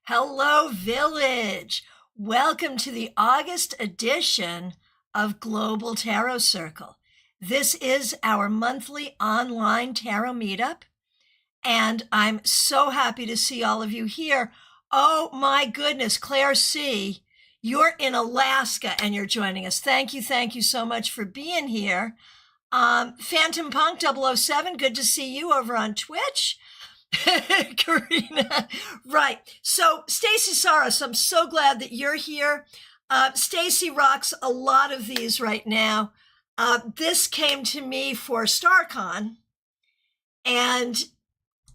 Hello, Village. Welcome to the August edition of Global Tarot Circle. This is our monthly online tarot meetup, and I'm so happy to see all of you here. Oh my goodness, Claire C., you're in Alaska and you're joining us. Thank you so much for being here. Phantom Punk 007, good to see you over on Twitch. Karina, right. So Stacy Saros, I'm so glad that you're here. Stacy rocks a lot of these right now. This came to me for StaarCon, and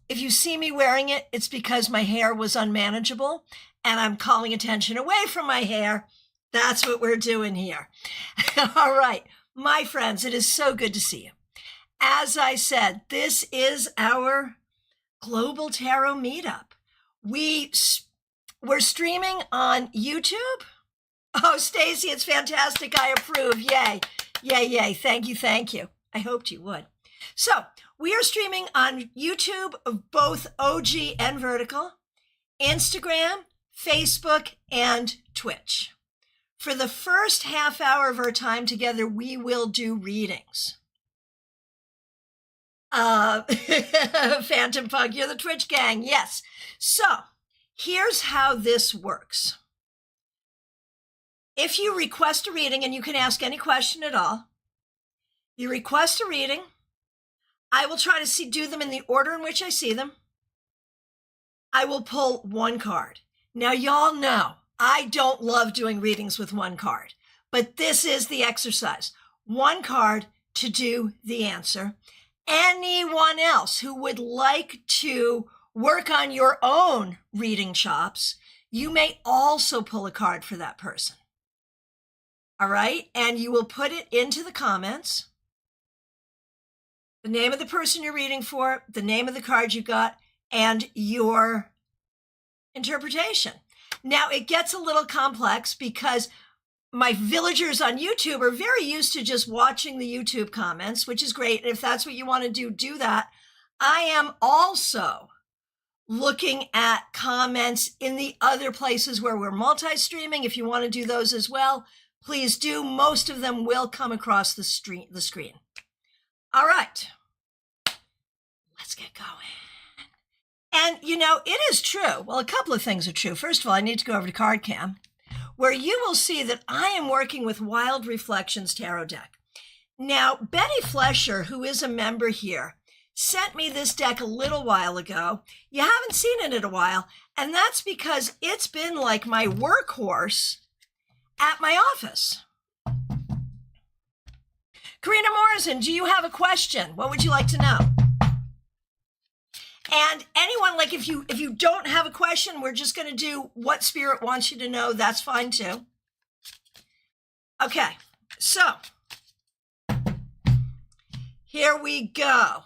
if you see me wearing it, it's because my hair was unmanageable and I'm calling attention away from my hair. That's what we're doing here. All right, my friends, it is so good to see you. As I said, this is our Global Tarot Meetup. We're streaming on YouTube. Oh, Stacy, it's fantastic. I approve. Yay. Yay. Thank you. I hoped you would. So we are streaming on YouTube of both OG and Vertical, Instagram, Facebook, and Twitch. For the first half hour of our time together, we will do readings. Phantom Pug, you're the Twitch gang. Yes. So here's how this works. If you request a reading, and you can ask any question at all, you request a reading, I will try to do them in the order in which I see them. I will pull one card. Now, y'all know I don't love doing readings with one card, but this is the exercise. One card to do the answer. Anyone else who would like to work on your own reading chops, you may also pull a card for that person. All right? And you will put it into the comments. The name of the person you're reading for, the name of the card you got, and your interpretation. Now, it gets a little complex because my villagers on YouTube are very used to just watching the YouTube comments, which is great. And if that's what you want to do that. I am also looking at comments in the other places where we're multi-streaming. If you want to do those as well, please do. Most of them will come across the screen. All right, let's get going. And, it is true. Well, a couple of things are true. First of all, I need to go over to CardCam, where you will see that I am working with Wild Reflections Tarot deck. Now, Betty Flesher, who is a member here, sent me this deck a little while ago. You haven't seen it in a while, and that's because it's been like my workhorse at my office. Karina Morrison, do you have a question? What would you like to know? And anyone, like if you don't have a question, we're just going to do what Spirit wants you to know. That's fine too. Okay, so here we go.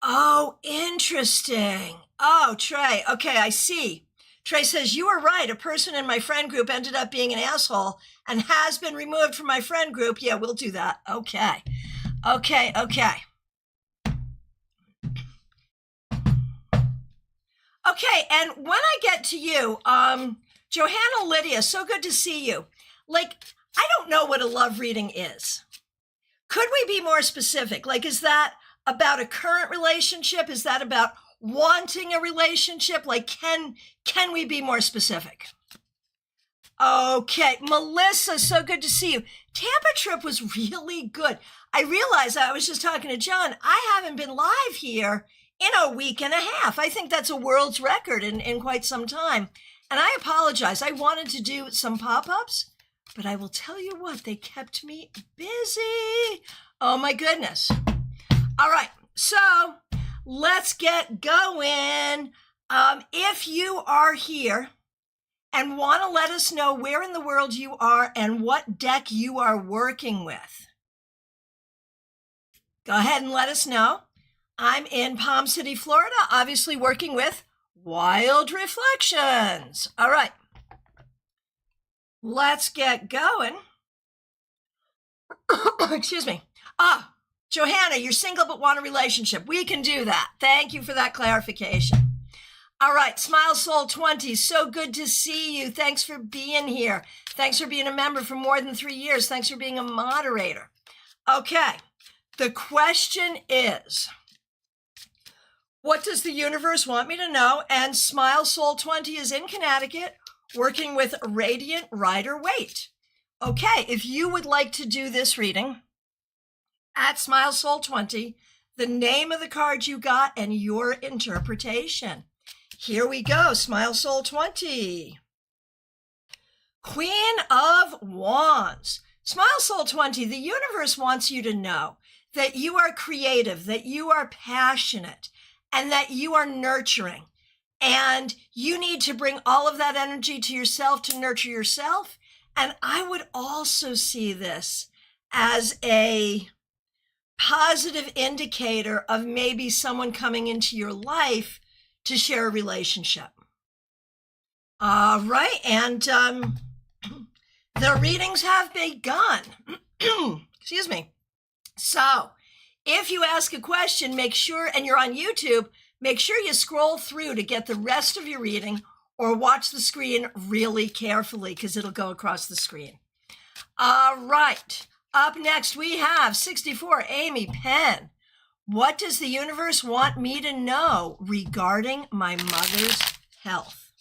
Oh, interesting. Oh, Trey. Okay, I see. Trey says, you were right. A person in my friend group ended up being an asshole and has been removed from my friend group. Yeah, we'll do that. Okay. Okay, and when I get to you, Johanna Lydia, so good to see you. Like, I don't know what a love reading is. Could we be more specific? Like, is that about a current relationship? Is that about wanting a relationship? Like, can we be more specific? Okay, Melissa, so good to see you. Tampa trip was really good. I realized I was just talking to John. I haven't been live here in a week and a half. I think that's a world's record in quite some time. And I apologize. I wanted to do some pop-ups, but I will tell you what, they kept me busy. Oh my goodness. All right, so let's get going. If you are here and want to let us know where in the world you are and what deck you are working with, go ahead and let us know. I'm in Palm City, Florida, obviously working with Wild Reflections. All right, let's get going. Excuse me. Johanna, you're single but want a relationship. We can do that. Thank you for that clarification. All right, Smile Soul 20, so good to see you. Thanks for being here. Thanks for being a member for more than 3 years. Thanks for being a moderator. Okay, the question is, what does the universe want me to know? And Smile Soul 20 is in Connecticut, working with Radiant Rider-Waite. Okay, if you would like to do this reading at Smile Soul 20, the name of the card you got and your interpretation. Here we go, Smile Soul 20. Queen of Wands. Smile Soul 20, the universe wants you to know that you are creative, that you are passionate, and that you are nurturing. And you need to bring all of that energy to yourself to nurture yourself. And I would also see this as a positive indicator of maybe someone coming into your life to share a relationship. All right, and the readings have begun. Excuse me. So if you ask a question, make sure, and you're on YouTube, make sure you scroll through to get the rest of your reading or watch the screen really carefully because it'll go across the screen. All right, up next we have 64, Amy Penn. What does the universe want me to know regarding my mother's health?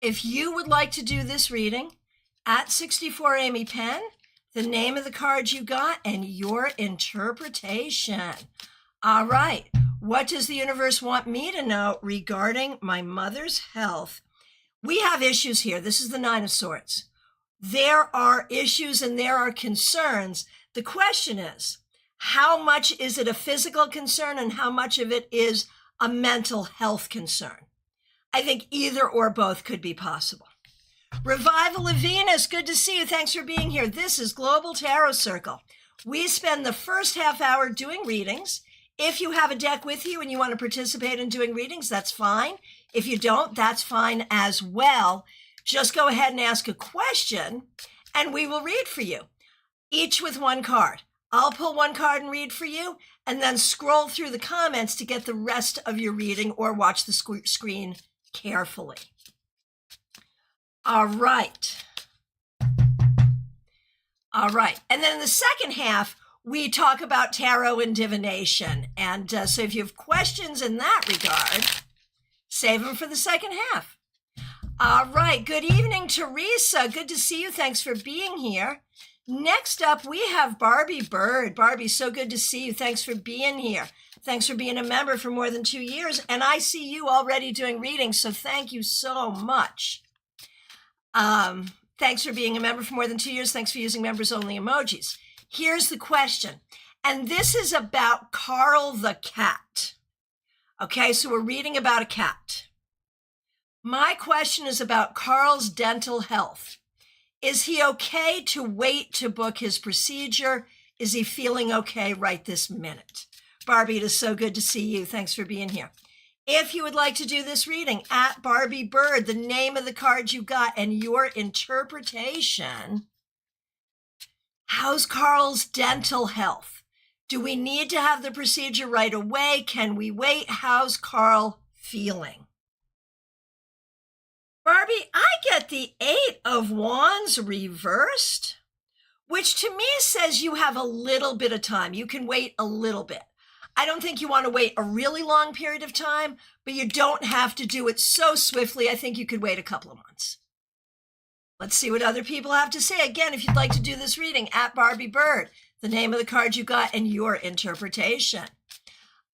If you would like to do this reading at 64 Amy Penn, the name of the card you got and your interpretation. All right, what does the universe want me to know regarding my mother's health? We have issues here. This is the Nine of Swords. There are issues and there are concerns. The question is, how much is it a physical concern and how much of it is a mental health concern? I think either or both could be possible. Revival of Venus, good to see you. Thanks for being here. This is Global Tarot Circle. We spend the first half hour doing readings. If you have a deck with you and you want to participate in doing readings, that's fine. If you don't, that's fine as well. Just go ahead and ask a question and we will read for you, each with one card. I'll pull one card and read for you, and then scroll through the comments to get the rest of your reading or watch the screen carefully. All right. All right. And then in the second half, we talk about tarot and divination. And so if you have questions in that regard, save them for the second half. All right. Good evening, Teresa. Good to see you. Thanks for being here. Next up, we have Barbie Bird. Barbie, so good to see you. Thanks for being here. Thanks for being a member for more than 2 years. And I see you already doing readings, so thank you so much. Thanks for being a member for more than 2 years. Thanks for using members-only emojis. Here's the question, and this is about Carl the cat. Okay, so we're reading about a cat. My question is about Carl's dental health. Is he okay to wait to book his procedure? Is he feeling okay right this minute? Barbie, it is so good to see you. Thanks for being here. If you would like to do this reading, at Barbie Bird, the name of the card you got and your interpretation. How's Carl's dental health? Do we need to have the procedure right away? Can we wait? How's Carl feeling? Barbie, I get the 8 of Wands reversed, which to me says you have a little bit of time. You can wait a little bit. I don't think you want to wait a really long period of time, but you don't have to do it so swiftly. I think you could wait a couple of months. Let's see what other people have to say. Again, if you'd like to do this reading, at Barbie Bird, the name of the card you got and your interpretation.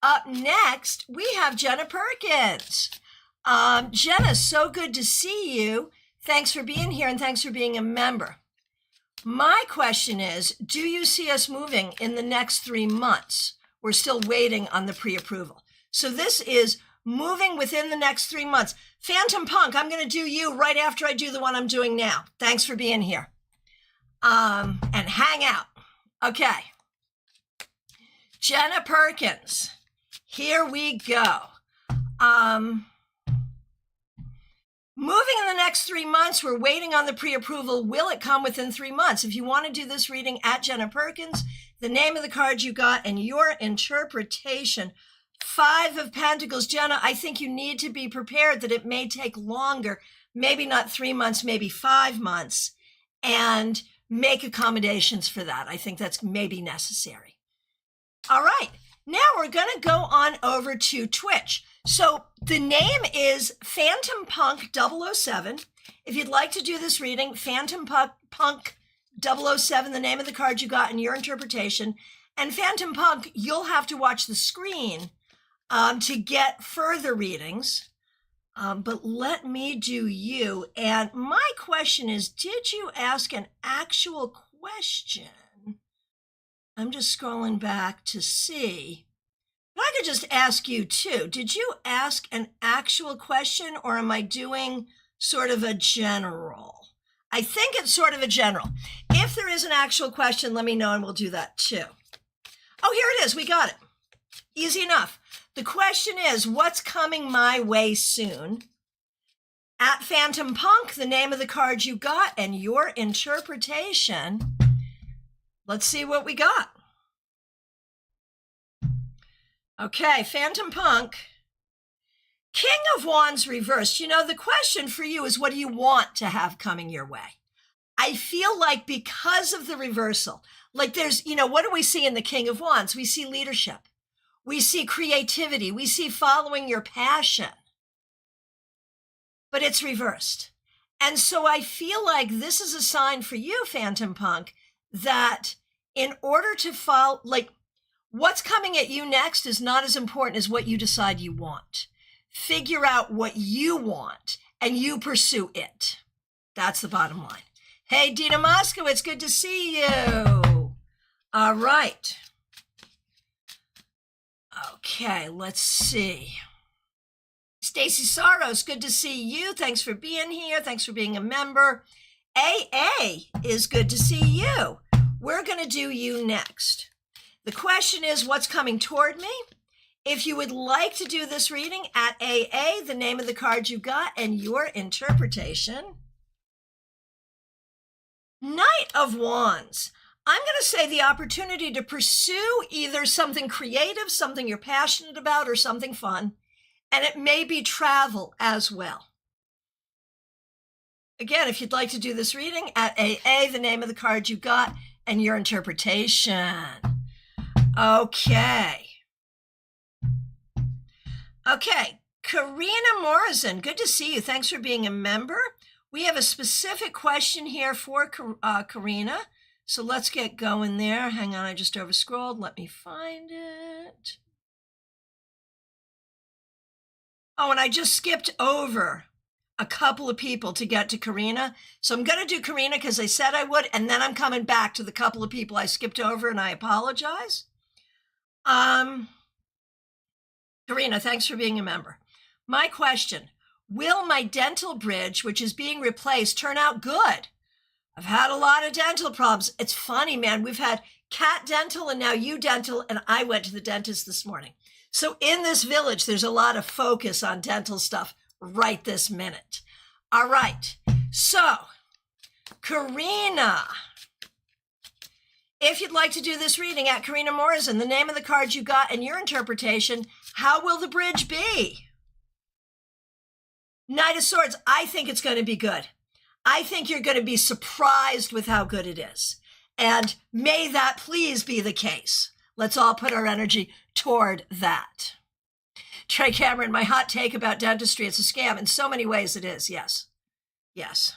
Up next, we have Jenna Perkins. Jenna, so good to see you. Thanks for being here and thanks for being a member. My question is, do you see us moving in the next 3 months? We're still waiting on the pre-approval. So this is moving within the next 3 months. Phantom Punk, I'm going to do you right after I do the one I'm doing now. Thanks for being here. And hang out. Okay. Jenna Perkins, here we go. Moving in the next 3 months, we're waiting on the pre-approval. Will it come within 3 months? If you want to do this reading at Jenna Perkins, the name of the card you got and your interpretation. Five of Pentacles. Jenna, I think you need to be prepared that it may take longer, maybe not 3 months, maybe 5 months, and make accommodations for that. I think that's maybe necessary. All right, now we're going to go on over to Twitch. So the name is Phantom Punk 007. If you'd like to do this reading, Phantom Punk 007, the name of the card you got and your interpretation. And Phantom Punk, you'll have to watch the screen to get further readings. But let me do you. And my question is, did you ask an actual question? I'm just scrolling back to see. But I could just ask you too. Did you ask an actual question, or am I doing sort of a general? I think it's sort of a general. If there is an actual question, let me know and we'll do that too. Oh, here it is. We got it. Easy enough. The question is, what's coming my way soon? At Phantom Punk, the name of the card you got and your interpretation. Let's see what we got. Okay, Phantom Punk. King of Wands reversed. You know, the question for you is, what do you want to have coming your way? I feel like because of the reversal, like there's, you know, what do we see in the King of Wands? We see leadership. We see creativity. We see following your passion. But it's reversed. And so I feel like this is a sign for you, Phantom Punk, that in order to follow, like what's coming at you next is not as important as what you decide you want. Figure out what you want and you pursue it. That's the bottom line. Hey, Dina Moskowitz, good to see you. All right. Okay, let's see. Stacy Saros, good to see you. Thanks for being here. Thanks for being a member. AA is good to see you. We're going to do you next. The question is, what's coming toward me? If you would like to do this reading at AA, the name of the card you got and your interpretation. Knight of Wands. I'm going to say the opportunity to pursue either something creative, something you're passionate about, or something fun. And it may be travel as well. Again, if you'd like to do this reading at AA, the name of the card you got and your interpretation. Okay. Okay, Karina Morrison, good to see you. Thanks for being a member. We have a specific question here for Karina. So let's get going there. Hang on, I just overscrolled. Let me find it. Oh, and I just skipped over a couple of people to get to Karina. So I'm going to do Karina because I said I would, and then I'm coming back to the couple of people I skipped over, and I apologize. Karina, thanks for being a member. My question, will my dental bridge, which is being replaced, turn out good? I've had a lot of dental problems. It's funny, man. We've had Cat Dental and now You Dental, and I went to the dentist this morning. So in this village, there's a lot of focus on dental stuff right this minute. All right. So, Karina, if you'd like to do this reading at Karina Morrison, the name of the card you got and your interpretation, how will the bridge be? Knight of Swords, I think it's going to be good. I think you're going to be surprised with how good it is. And may that please be the case. Let's all put our energy toward that. Trey Cameron, my hot take about dentistry, it's a scam. In so many ways it is, yes. Yes.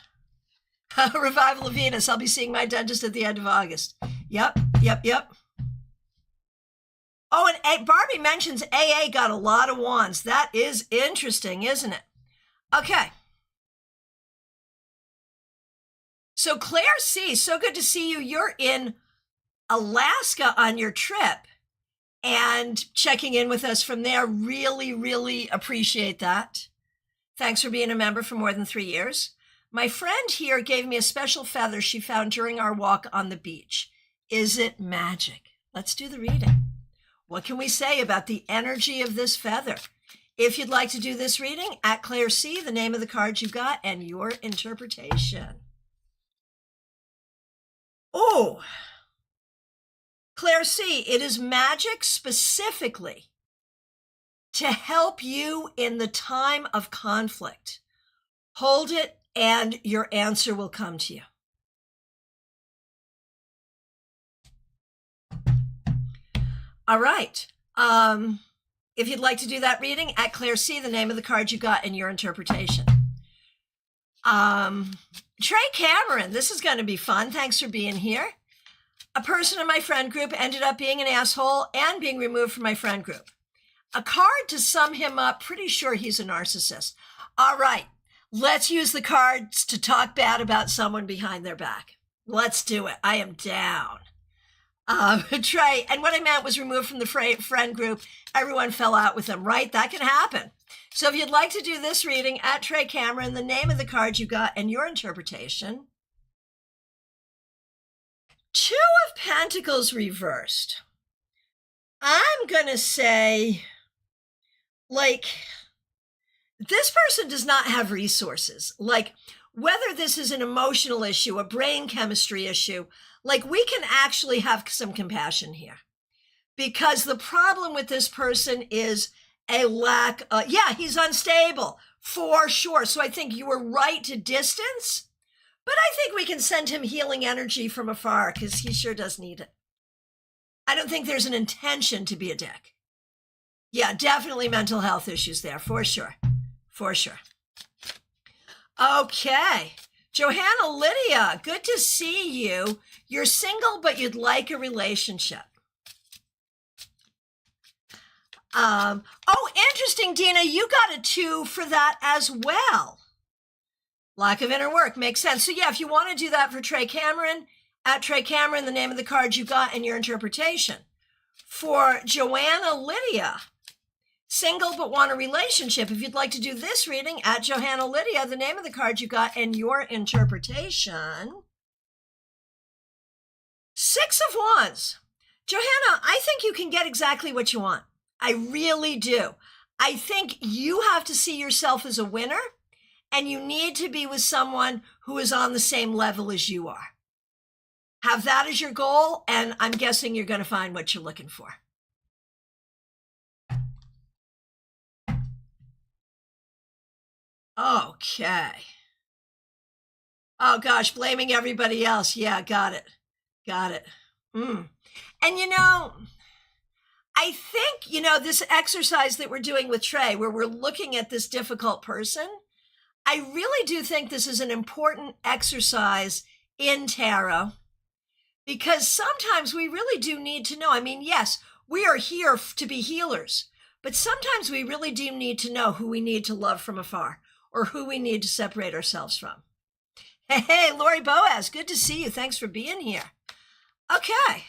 Revival of Venus, I'll be seeing my dentist at the end of August. Yep. Oh, and Barbie mentions AA got a lot of wands. That is interesting, isn't it? Okay. So Claire C., so good to see you. You're in Alaska on your trip and checking in with us from there. Really, really appreciate that. Thanks for being a member for more than 3 years. My friend here gave me a special feather she found during our walk on the beach. Is it magic? Let's do the reading. What can we say about the energy of this feather? If you'd like to do this reading, at Claire C., the name of the card you got and your interpretation. Oh, Claire C., it is magic specifically to help you in the time of conflict. Hold it, and your answer will come to you. All right. If you'd like to do that reading, at Claire C, the name of the card you got and your interpretation. Trey Cameron, this is going to be fun. Thanks for being here. A person in my friend group ended up being an asshole and being removed from my friend group. A card to sum him up, pretty sure he's a narcissist. All right, let's use the cards to talk bad about someone behind their back. Let's do it. I am down. Trey, and what I meant was removed from the friend group. Everyone fell out with him, right? That can happen. So if you'd like to do this reading, at Trey Cameron, the name of the card you got and your interpretation. Two of Pentacles reversed. I'm going to say, like, this person does not have resources. Like, whether this is an emotional issue, a brain chemistry issue, like, we can actually have some compassion here. Because the problem with this person is a lack of, he's unstable, for sure. So I think you were right to distance, but I think we can send him healing energy from afar because he sure does need it. I don't think there's an intention to be a dick. Yeah, definitely mental health issues there, for sure. For sure. Okay. Johanna Lydia, good to see you. You're single, but you'd like a relationship. Interesting, Dina. You got a 2 for that as well. Lack of inner work makes sense. So yeah, if you want to do that for Trey Cameron, at Trey Cameron, the name of the card you got and your interpretation. For Joanna Lydia, single but want a relationship. If you'd like to do this reading, at Johanna Lydia, the name of the card you got and your interpretation. 6 of Wands. Johanna, I think you can get exactly what you want. I really do. I think you have to see yourself as a winner, and you need to be with someone who is on the same level as you are. Have that as your goal, and I'm guessing you're going to find what you're looking for. Okay. Oh, gosh, blaming everybody else. Yeah, got it. Got it. And, I think, this exercise that we're doing with Trey, where we're looking at this difficult person, I really do think this is an important exercise in tarot, because sometimes we really do need to know. I mean, yes, we are here to be healers, but sometimes we really do need to know who we need to love from afar or who we need to separate ourselves from. Hey, Lori Boaz, good to see you. Thanks for being here. Okay.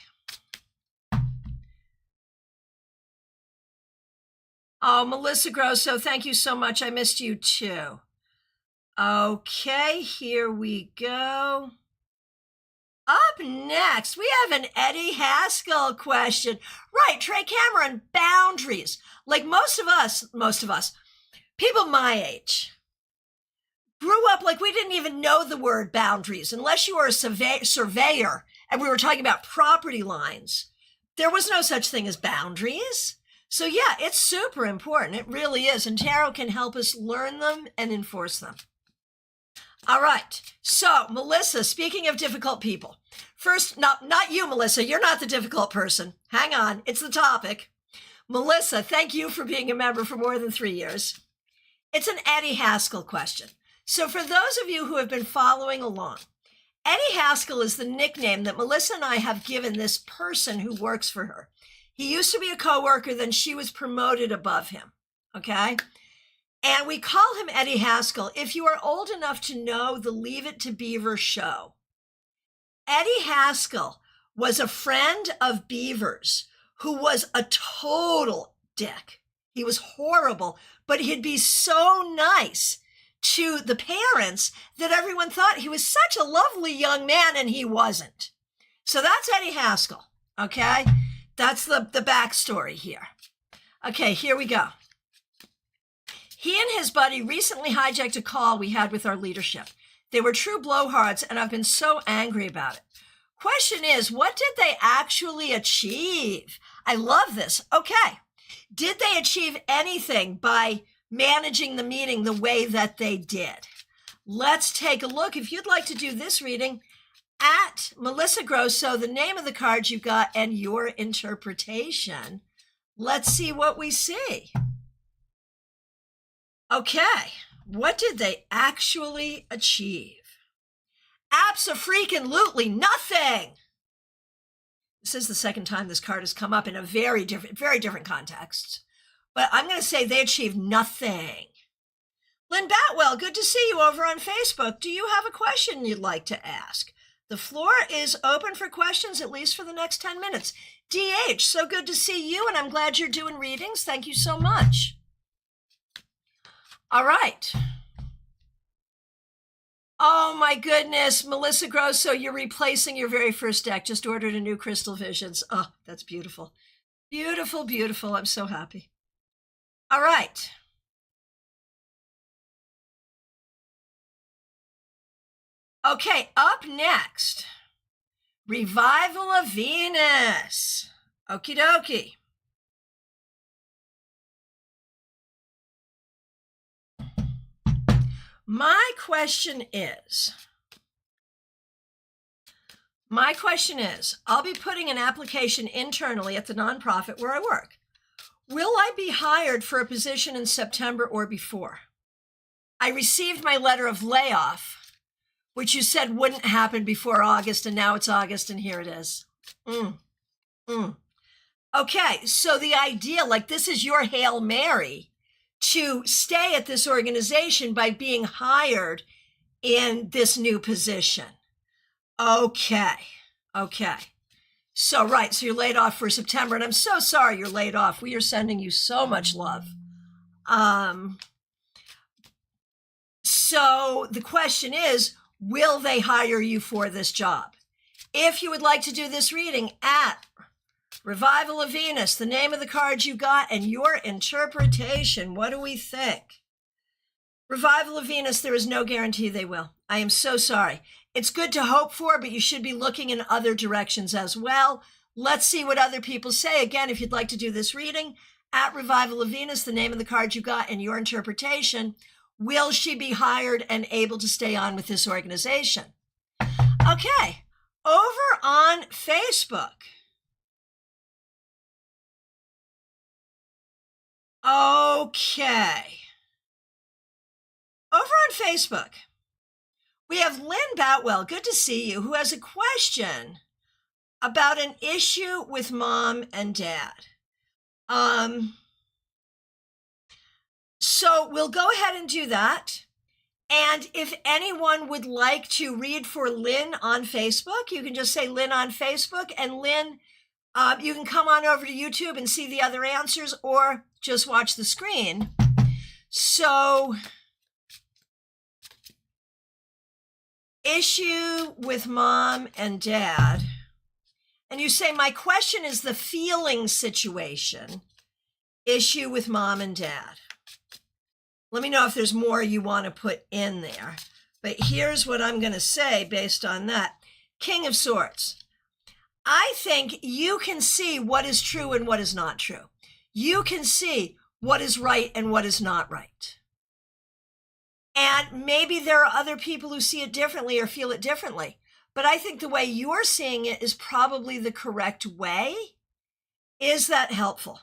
Oh, Melissa Grosso, thank you so much. I missed you too. Okay, here we go. Up next, we have an Eddie Haskell question. Right, Trey Cameron, boundaries. Like most of us, people my age, grew up like we didn't even know the word boundaries. Unless you were a surveyor and we were talking about property lines, there was no such thing as boundaries. So yeah, it's super important. It really is. And tarot can help us learn them and enforce them. All right. So Melissa, speaking of difficult people, first, not you, Melissa, you're not the difficult person. Hang on. It's the topic. Melissa, thank you for being a member for more than 3 years. It's an Eddie Haskell question. So for those of you who have been following along, Eddie Haskell is the nickname that Melissa and I have given this person who works for her. He used to be a coworker, then she was promoted above him, okay? And we call him Eddie Haskell. If you are old enough to know the Leave It to Beaver show, Eddie Haskell was a friend of Beaver's who was a total dick. He was horrible, but he'd be so nice to the parents that everyone thought he was such a lovely young man, and he wasn't. So that's Eddie Haskell, okay? That's the backstory here. Okay, here we go. He and his buddy recently hijacked a call we had with our leadership. They were true blowhards, and I've been so angry about it. Question is, what did they actually achieve? I love this. Okay, Did they achieve anything by managing the meeting the way that they did? Let's take a look. If you'd like to do this reading, at Melissa Grosso, the name of the card you got and your interpretation. Let's see what we see. Okay, what did they actually achieve? Abso-freaking-lutely nothing. This is the second time this card has come up in a very different context. But I'm going to say they achieved nothing. Lynn Batwell, good to see you over on Facebook. Do you have a question you'd like to ask? The floor is open for questions, at least for the next 10 minutes. DH, so good to see you, and I'm glad you're doing readings. Thank you so much. All right. Oh my goodness, Melissa Grosso, you're replacing your very first deck. Just ordered a new Crystal Visions. Oh, that's beautiful. Beautiful, beautiful. I'm so happy. All right. Okay, up next, Revival of Venus. Okie dokie. My question is, I'll be putting an application internally at the nonprofit where I work. Will I be hired for a position in September or before? I received my letter of layoff, which you said wouldn't happen before August, and now it's August, and here it is. Okay, so the idea, like this is your Hail Mary to stay at this organization by being hired in this new position. Okay. So, right, so you're laid off for September, and I'm so sorry you're laid off. We are sending you so much love. So the question is, will they hire you for this job? If you would like to do this reading at Revival of Venus, the name of the card you got and your interpretation, what do we think? Revival of Venus, there is no guarantee they will. I am so sorry. It's good to hope for, but you should be looking in other directions as well. Let's see what other people say. Again, if you'd like to do this reading, at Revival of Venus, the name of the card you got and your interpretation, will she be hired and able to stay on with this organization? Okay, over on Facebook. Okay. Over on Facebook, we have Lynn Boutwell, good to see you, who has a question about an issue with mom and dad. So we'll go ahead and do that. And if anyone would like to read for Lynn on Facebook, you can just say Lynn on Facebook, and Lynn, you can come on over to YouTube and see the other answers, or just watch the screen. So, issue with mom and dad. And you say, my question is the feeling situation. Issue with mom and dad. Let me know if there's more you want to put in there. But here's what I'm going to say based on that. King of Swords. I think you can see what is true and what is not true. You can see what is right and what is not right. And maybe there are other people who see it differently or feel it differently. But I think the way you're seeing it is probably the correct way. Is that helpful?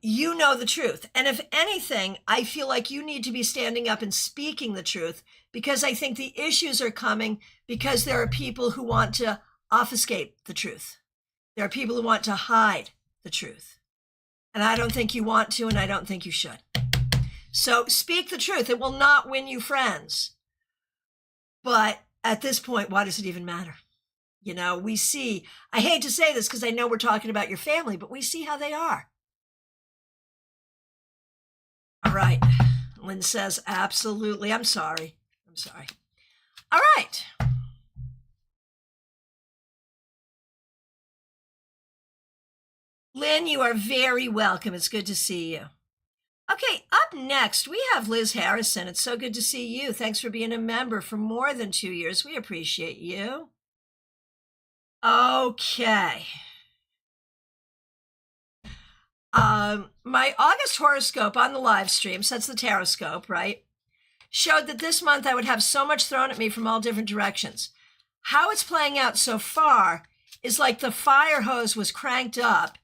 You know the truth. And if anything, I feel like you need to be standing up and speaking the truth, because I think the issues are coming because there are people who want to obfuscate the truth. There are people who want to hide the truth. And I don't think you want to, and I don't think you should. So speak the truth. It will not win you friends. But at this point, why does it even matter? You know, we see, I hate to say this because I know we're talking about your family, but we see how they are. All right. Lynn says, absolutely. I'm sorry. All right. Lynn, you are very welcome. It's good to see you. Okay, up next, we have Liz Harrison. It's so good to see you. Thanks for being a member for more than 2 years. We appreciate you. Okay. My August horoscope on the live stream, so that's the taroscope, right, showed that this month I would have so much thrown at me from all different directions. How it's playing out so far is like the fire hose was cranked up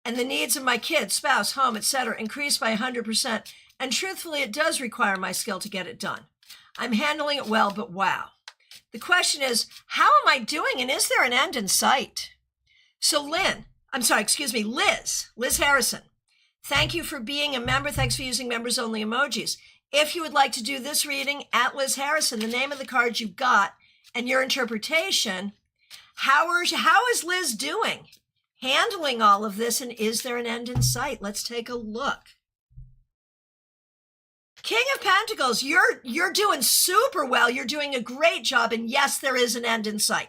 and the needs of my kids, spouse, home, etc. increased by 100%. And truthfully, it does require my skill to get it done. I'm handling it well, but wow. The question is, how am I doing? And is there an end in sight? So Liz Harrison, thank you for being a member. Thanks for using members only emojis. If you would like to do this reading at Liz Harrison, the name of the card you got and your interpretation, how is Liz doing? Handling all of this, and is there an end in sight? Let's take a look. King of Pentacles, you're doing super well. You're doing a great job. And yes, there is an end in sight.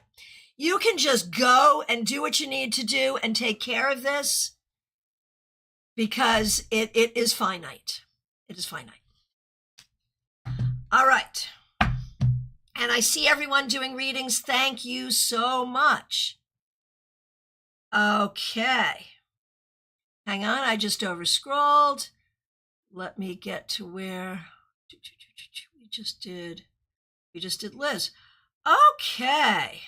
You can just go and do what you need to do and take care of this because it is finite. It is finite. All right. And I see everyone doing readings. Thank you so much. Okay. Hang on, I just overscrolled. Let me get to where we just did Liz. Okay.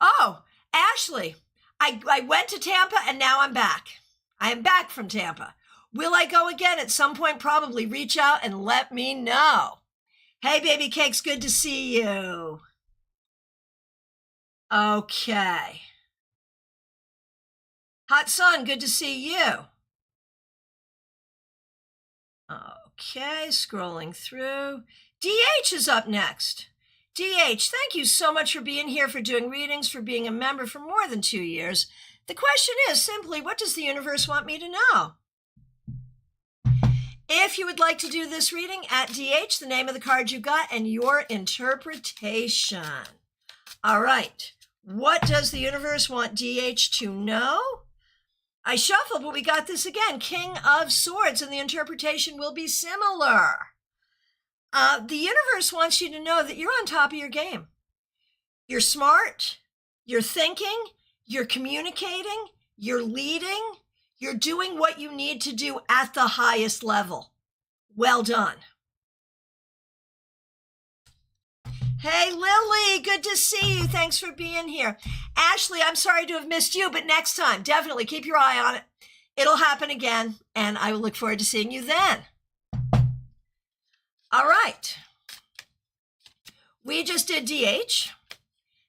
Oh, Ashley, I went to Tampa and now I'm back. I am back from Tampa. Will I go again at some point? Probably. Reach out and let me know. Hey, baby cakes, good to see you. Okay. Hot Sun, good to see you. Okay, scrolling through. DH is up next. DH, thank you so much for being here, for doing readings, for being a member for more than 2 years. The question is simply, what does the universe want me to know? If you would like to do this reading at DH, the name of the card you got and your interpretation. All right. What does the universe want DH to know? I shuffled, but we got this again. King of Swords, and the interpretation will be similar. The universe wants you to know that you're on top of your game. You're smart, you're thinking, you're communicating, you're leading, you're doing what you need to do at the highest level. Well done. Hey, Lily, good to see you. Thanks for being here. Ashley, I'm sorry to have missed you, but next time, definitely keep your eye on it. It'll happen again, and I will look forward to seeing you then. All right. We just did DH.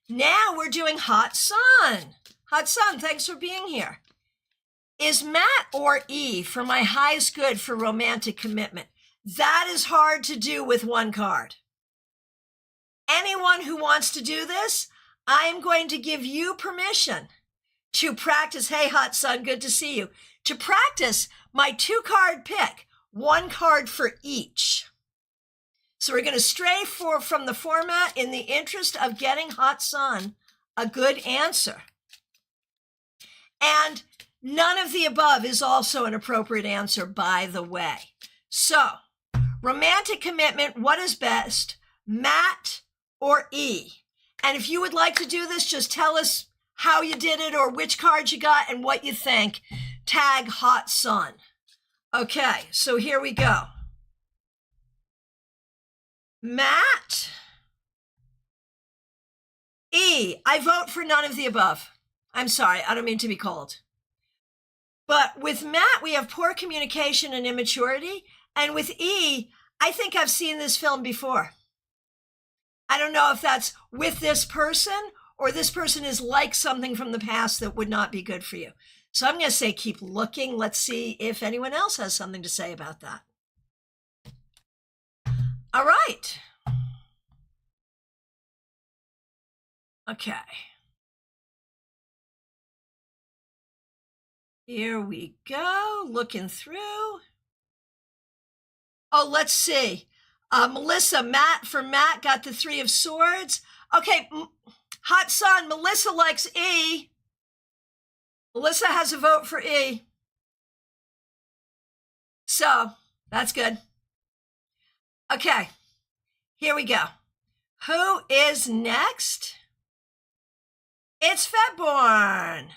Now we're doing Hot Sun. Hot Sun, thanks for being here. Is Matt or E for my highest good for romantic commitment? That is hard to do with one card. Anyone who wants to do this, I am going to give you permission to practice. Hey, Hot Sun, good to see you. To practice my 2-card pick, 1 card for each. So we're going to stray from the format in the interest of getting Hot Sun a good answer. And none of the above is also an appropriate answer, by the way. So, romantic commitment, what is best, Matt or E? And if you would like to do this, just tell us how you did it or which card you got and what you think. Tag Hot Sun. Okay, so here we go. Matt, E, I vote for none of the above. I'm sorry, I don't mean to be cold. But with Matt, we have poor communication and immaturity. And with E, I think I've seen this film before. I don't know if that's with this person or this person is like something from the past that would not be good for you. So I'm going to say keep looking. Let's see if anyone else has something to say about that. All right. Okay. Here we go. Looking through. Oh, let's see. Melissa, Matt got the 3 of Swords. Okay, Hot Sun, Melissa likes E. Melissa has a vote for E. So, that's good. Okay, here we go. Who is next? It's Febborn.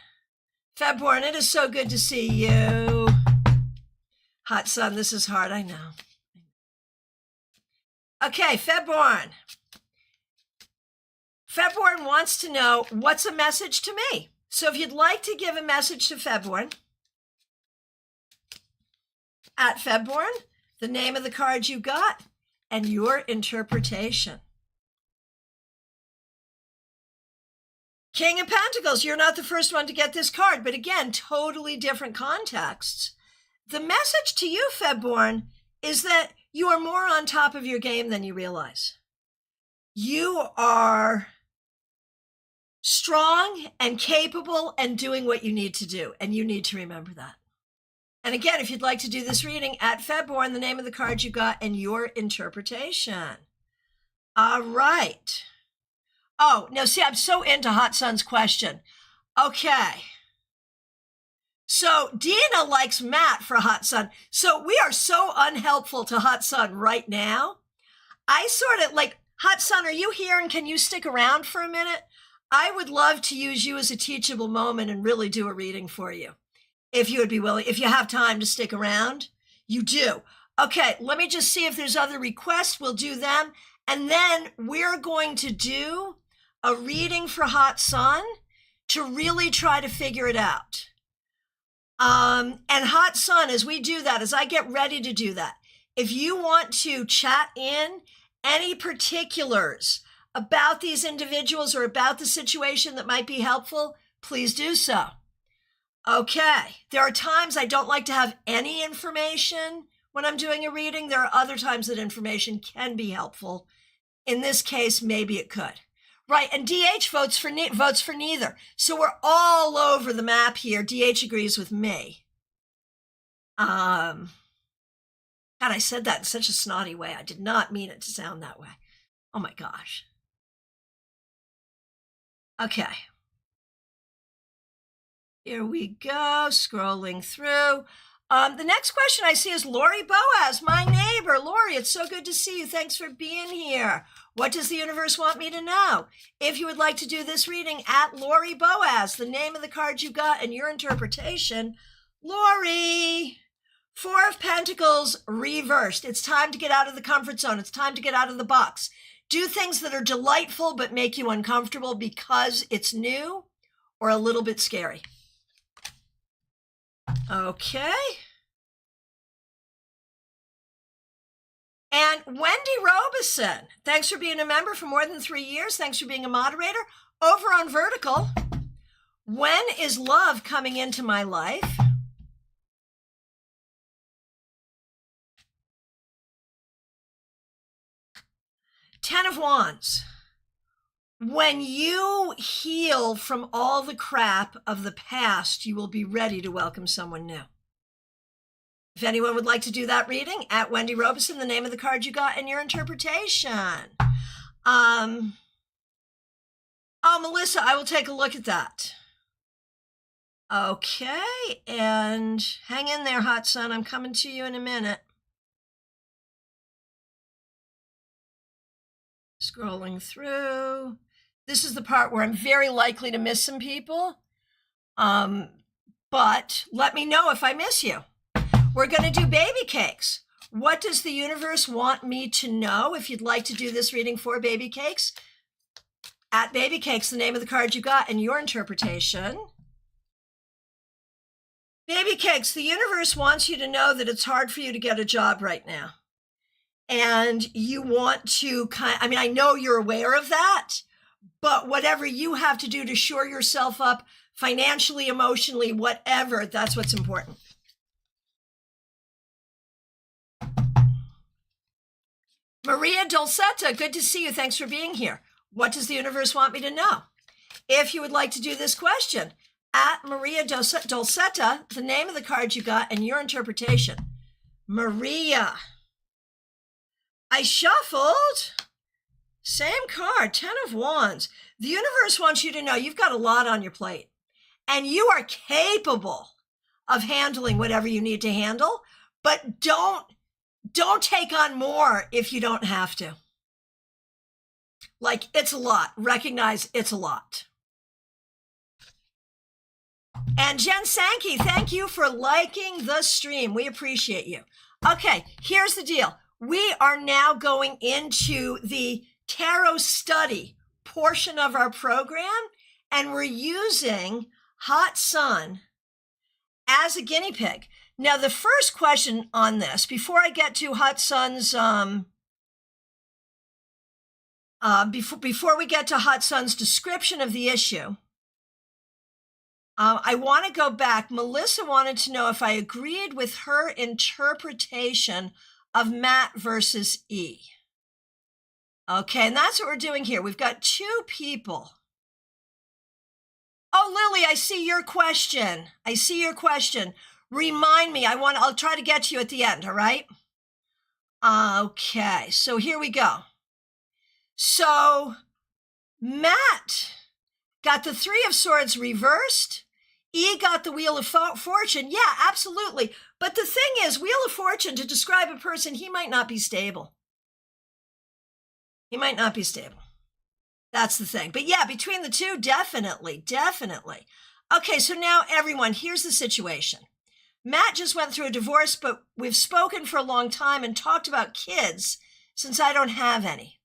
Febborn, it is so good to see you. Hot sun, this is hard, I know. Okay, Febborn. Febborn wants to know, what's a message to me? So if you'd like to give a message to Febborn, at Febborn, the name of the card you got, and your interpretation. King of Pentacles, you're not the first one to get this card, but again, totally different contexts. The message to you, Febborn, is that you are more on top of your game than you realize. You are strong and capable and doing what you need to do, and you need to remember that. And again, if you'd like to do this reading, at Febborn, the name of the card you got and your interpretation. All right. Oh, now see, I'm so into Hot Sun's question. Okay. So Dina likes Matt for Hot Sun. So we are so unhelpful to Hot Sun right now. I sort of like, Hot Sun, are you here and can you stick around for a minute? I would love to use you as a teachable moment and really do a reading for you. If you would be willing, if you have time to stick around, you do. Okay, let me just see if there's other requests. We'll do them. And then we're going to do a reading for Hot Sun to really try to figure it out. And Hot Sun, as we do that, as I get ready to do that, if you want to chat in any particulars about these individuals or about the situation that might be helpful, please do so. Okay, there are times I don't like to have any information when I'm doing a reading. There are other times that information can be helpful. In this case, maybe it could. Right, and DH votes for neither. So we're all over the map here. DH agrees with me. God, I said that in such a snotty way. I did not mean it to sound that way. Oh my gosh. Okay. Here we go, scrolling through. The next question I see is Lori Boaz, my neighbor. Lori, it's so good to see you. Thanks for being here. What does the universe want me to know? If you would like to do this reading, at Lori Boaz, the name of the card you got and your interpretation. Lori, Four of Pentacles reversed. It's time to get out of the comfort zone. It's time to get out of the box. Do things that are delightful but make you uncomfortable because it's new or a little bit scary. Okay. And Wendy Robeson, thanks for being a member for more than 3 years. Thanks for being a moderator. Over on Vertical, when is love coming into my life? Ten of Wands. When you heal from all the crap of the past, you will be ready to welcome someone new. If anyone would like to do that reading, at Wendy Robeson, the name of the card you got and your interpretation. Oh, Melissa, I will take a look at that. Okay, and hang in there, Hot Sun. I'm coming to you in a minute. Scrolling through. This is the part where I'm very likely to miss some people. But let me know if I miss you. We're going to do baby cakes. What does the universe want me to know? If you'd like to do this reading for baby cakes, at baby cakes, the name of the card you got and your interpretation. Baby cakes, the universe wants you to know that it's hard for you to get a job right now. And you want to I know you're aware of that, but whatever you have to do to shore yourself up financially, emotionally, whatever, that's what's important. Maria Dolcetta, good to see you. Thanks for being here. What does the universe want me to know? If you would like to do this question, at Maria Dolcetta, the name of the card you got and your interpretation. Maria. I shuffled. Same card, Ten of Wands. The universe wants you to know you've got a lot on your plate and you are capable of handling whatever you need to handle, but don't take on more if you don't have to. Like, it's a lot. Recognize it's a lot. And Jen Sankey, thank you for liking the stream. We appreciate you. Okay, here's the deal. We are now going into the tarot study portion of our program, and we're using Hot Sun as a guinea pig. Now, the first question on this, before I get to Hot Sun's, before we get to Hot Sun's description of the issue, I want to go back. Melissa wanted to know if I agreed with her interpretation of Matt versus E. Okay, and that's what we're doing here. We've got two people. Oh, Lily, I see your question. I see your question. Remind me. I'll try to get to you at the end, all right? Okay, so here we go. So Matt got the Three of Swords reversed. E got the Wheel of Fortune. Yeah, absolutely. But the thing is, Wheel of Fortune, to describe a person, he might not be stable. He might not be stable. That's the thing. But yeah, between the two, definitely. Okay, so now everyone, here's the situation. Matt just went through a divorce, but we've spoken for a long time and talked about kids since I don't have any.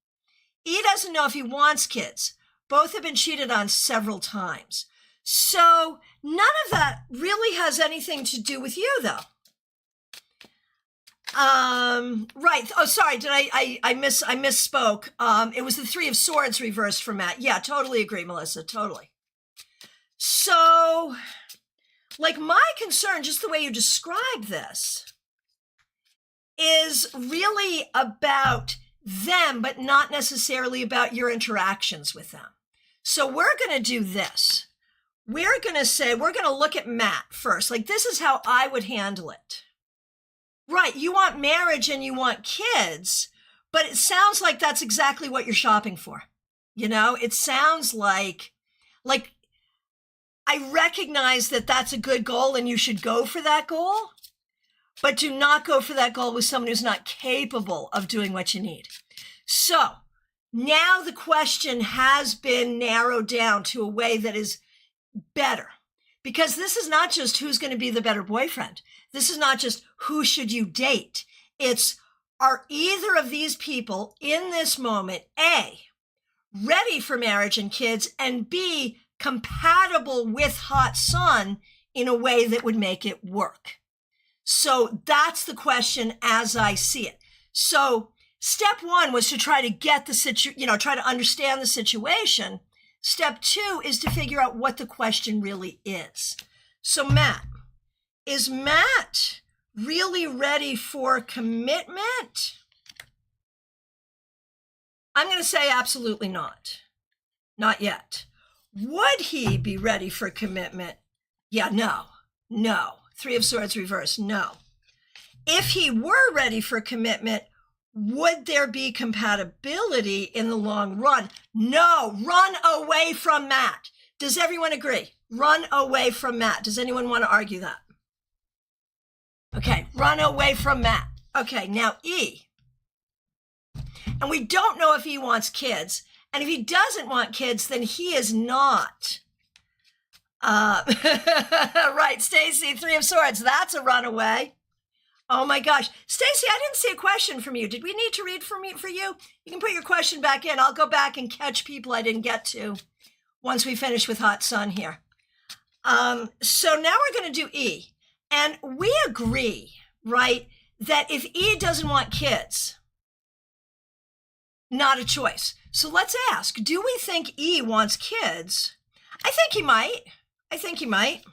E doesn't know if he wants kids. Both have been cheated on several times. So none of that really has anything to do with you, though. Right. Oh, sorry. Did I misspoke. It was the Three of Swords reversed for Matt. Yeah, totally agree, Melissa. Totally. So, like, my concern, just the way you described this, is really about them, but not necessarily about your interactions with them. So we're going to do this. We're going to look at Matt first. Like, this is how I would handle it. Right. You want marriage and you want kids, but it sounds like that's exactly what you're shopping for. You know, it sounds like I recognize that that's a good goal and you should go for that goal, but do not go for that goal with someone who's not capable of doing what you need. So now the question has been narrowed down to a way that is better, because this is not just who's going to be the better boyfriend. This is not just who should you date. It's, are either of these people in this moment, A, ready for marriage and kids, and B, compatible with Hot Sun in a way that would make it work? So that's the question as I see it. So step one was to try to get the try to understand the situation. Step two is to figure out what the question really is. So Matt, is Matt really ready for commitment? I'm going to say absolutely not. Not yet. Would he be ready for commitment? Yeah, no. Three of Swords reversed, no. If he were ready for commitment, would there be compatibility in the long run? No. Run away from Matt. Does everyone agree? Run away from Matt. Does anyone want to argue that? Okay, run away from Matt. Okay, now E. And we don't know if he wants kids. And if he doesn't want kids, then he is not. Right, Stacy, Three of Swords. That's a runaway. Oh my gosh. Stacy, I didn't see a question from you. Did we need to read for you? You can put your question back in. I'll go back and catch people I didn't get to once we finish with Hot Sun here. So now we're going to do E. And we agree, right, that if E doesn't want kids, not a choice. So let's ask, do we think E wants kids? I think he might.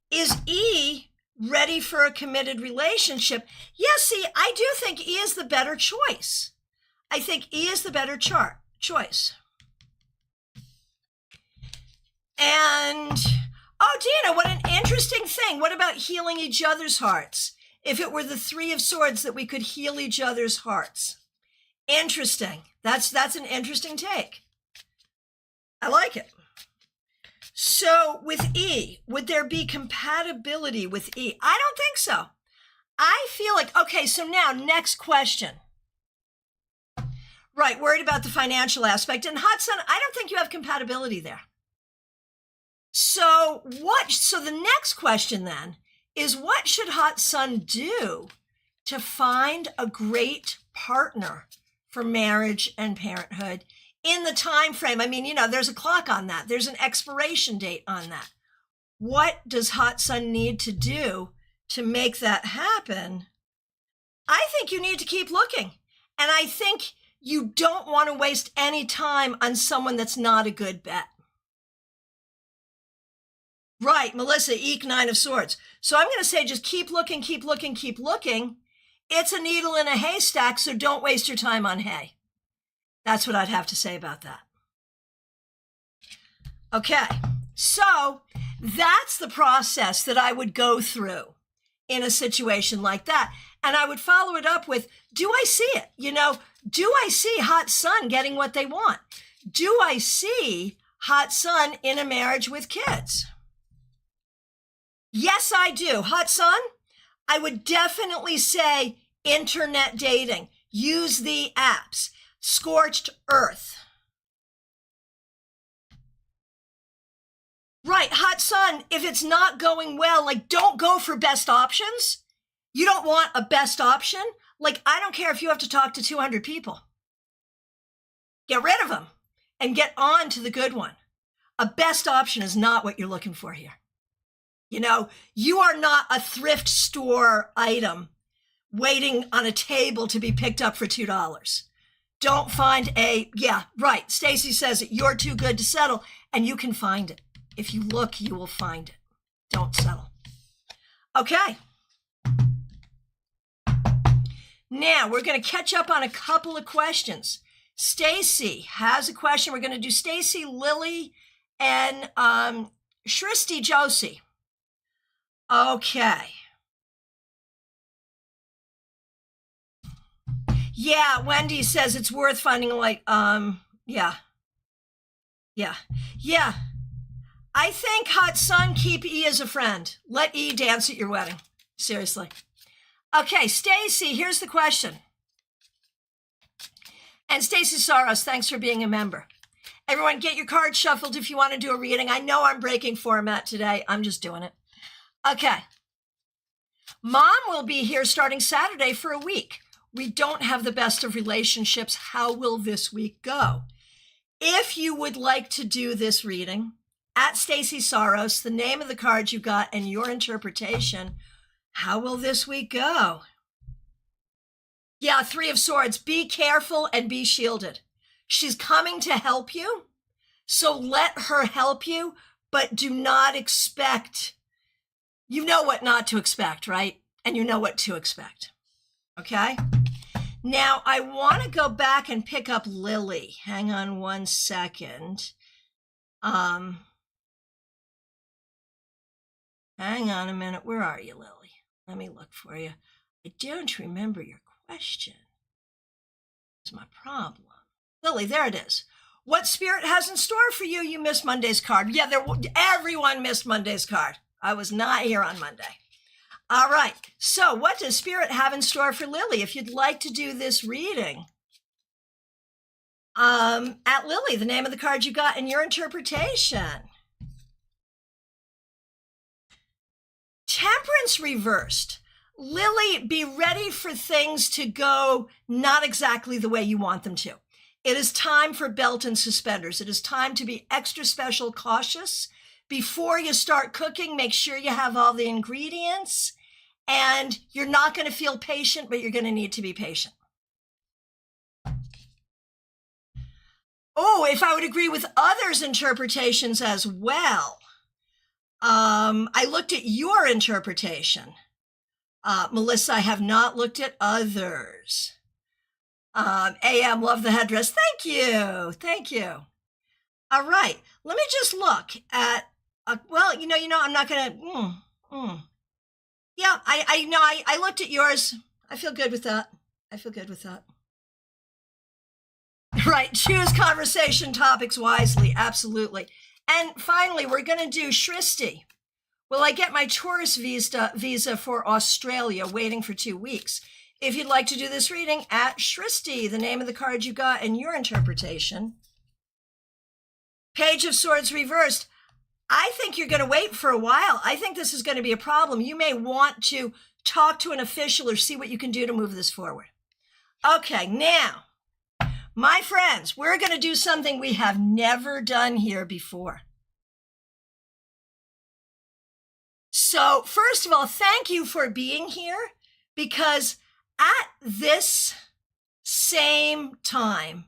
Is E ready for a committed relationship? Yes, see, I do think E is the better choice. I think E is the better choice. And, oh, Dina, what an interesting thing. What about healing each other's hearts? If it were the Three of Swords, that we could heal each other's hearts. Interesting. That's an interesting take. I like it. So with E, would there be compatibility with E? I don't think so. I feel like, okay, so now next question. Right, worried about the financial aspect. And Hot Sun, I don't think you have compatibility there. So the next question then is, what should Hot Sun do to find a great partner for marriage and parenthood in the time frame? I mean, there's a clock on that. There's an expiration date on that. What does Hot Sun need to do to make that happen? I think you need to keep looking. And I think you don't want to waste any time on someone that's not a good bet. Right, Melissa, Eek, 9 of Swords. So I'm going to say just keep looking, keep looking, keep looking. It's a needle in a haystack, so don't waste your time on hay. That's what I'd have to say about that. Okay, so that's the process that I would go through in a situation like that. And I would follow it up with, do I see it? Do I see Hot Sun getting what they want? Do I see Hot Sun in a marriage with kids? Yes, I do. Hot Sun, I would definitely say internet dating. Use the apps. Scorched earth. Right, Hot Sun, if it's not going well, don't go for best options. You don't want a best option. I don't care if you have to talk to 200 people. Get rid of them and get on to the good one. A best option is not what you're looking for here. You are not a thrift store item waiting on a table to be picked up for $2. Don't find right. Stacy says it. You're too good to settle, and you can find it. If you look, you will find it. Don't settle. Okay. Now we're going to catch up on a couple of questions. Stacy has a question. We're going to do Stacy, Lily, and Shristi Josie. Okay. Yeah, Wendy says it's worth finding yeah. I think Hot Sun, keep E as a friend. Let E dance at your wedding. Seriously. Okay, Stacy, here's the question. And Stacy Soros, thanks for being a member. Everyone, get your cards shuffled if you want to do a reading. I know I'm breaking format today. I'm just doing it. Okay. Mom will be here starting Saturday for a week. We don't have the best of relationships. How will this week go? If you would like to do this reading, at Stacy Soros, the name of the card you got and your interpretation, how will this week go? Yeah, 3 of Swords. Be careful and be shielded. She's coming to help you, so let her help you, but do not expect. You know what not to expect, right? And you know what to expect. Okay? Now, I want to go back and pick up Lily. Hang on one second. Hang on a minute. Where are you, Lily? Let me look for you. I don't remember your question. That's my problem. Lily, there it is. What Spirit has in store for you? You missed Monday's card. Yeah, everyone missed Monday's card. I was not here on Monday. All right. So what does Spirit have in store for Lily? If you'd like to do this reading, at Lily, the name of the card you got and your interpretation. Temperance reversed. Lily, be ready for things to go not exactly the way you want them to. It is time for belt and suspenders. It is time to be extra special cautious. Before you start cooking, make sure you have all the ingredients, and you're not going to feel patient, but you're going to need to be patient. Oh, if I would agree with others' interpretations as well. I looked at your interpretation. Melissa, I have not looked at others. AM, love the headdress. Thank you. Thank you. All right. Let me just look at, well, I'm not going to, Yeah, I know. I looked at yours. I feel good with that. Right. Choose conversation topics wisely. Absolutely. And finally, we're going to do Shristi. Will I get my tourist visa for Australia, waiting for 2 weeks? If you'd like to do this reading, at Shristi, the name of the card you got and your interpretation. Page of Swords reversed. I think you're going to wait for a while. I think this is going to be a problem. You may want to talk to an official or see what you can do to move this forward. Okay, now, my friends, we're going to do something we have never done here before. So, first of all, thank you for being here, because at this same time,